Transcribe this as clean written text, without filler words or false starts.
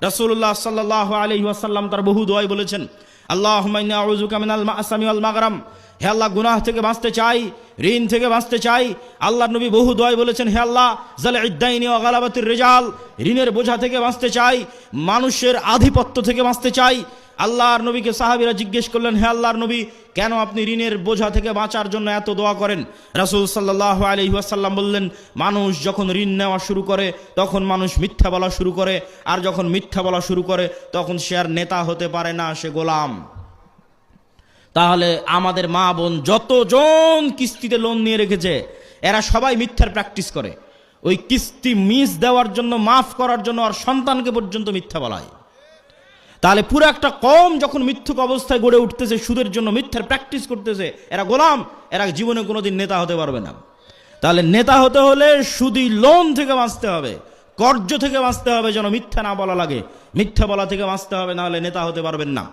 রাসূলুল্লাহ সাল্লাল্লাহু আলাইহি ওয়াসাল্লাম তার বহু দোয়ায় বলেছেন, আল্লাহুম্মা ইন্নী আউযুকা মিনাল মা'সামি ওয়াল মাগরাম, হে আল্লাহ গুনাহ থেকে বাঁচতে চাই, ঋণ থেকে বাঁচতে চাই। আল্লাহর নবী বহু দোয়ায় বলেছেন, হে আল্লাহ যালি'id দাইনি ওয়া গালাবাতির রিজাল, ঋণের বোঝা থেকে বাঁচতে চাই, মানুষের আধিপত্য থেকে বাঁচতে চাই। আল্লাহর নবীকে সাহাবীরা জিজ্ঞেস করলেন, হে আল্লাহর নবী, কেন আপনি ঋণের বোঝা থেকে বাঁচার জন্য এত দোয়া করেন? রাসূল সাল্লাল্লাহু আলাইহি ওয়াসাল্লাম বললেন, মানুষ যখন ঋণ নেওয়া শুরু করে তখন মানুষ মিথ্যা বলা শুরু করে, আর যখন মিথ্যা বলা শুরু করে তখন সে আর নেতা হতে পারে না, সে গোলাম। তাহলে আমাদের মা বোন যতজন কিস্তিতে লোন নিয়ে রেখেছে, এরা সবাই মিথ্যার প্র্যাকটিস করে। ওই কিস্তি মিস দেওয়ার জন্য, মাফ করার জন্য আর সন্তানকে পর্যন্ত মিথ্যা বলায়। তাহলে পুরো একটা কম যখন মিথ্যুক অবস্থায় গড়ে উঠতেছে, সুদের জন্য মিথ্যার প্র্যাকটিস করতেছে, এরা গোলাম, এরা জীবনে কোনোদিন নেতা হতে পারবে না। তাহলে নেতা হতে হলে সুদি লোন থেকে বাঁচতে হবে, কর্জ থেকে বাঁচতে হবে, যেন মিথ্যা না বলা লাগে, মিথ্যা বলা থেকে বাঁচতে হবে, নাহলে নেতা হতে পারবেন না।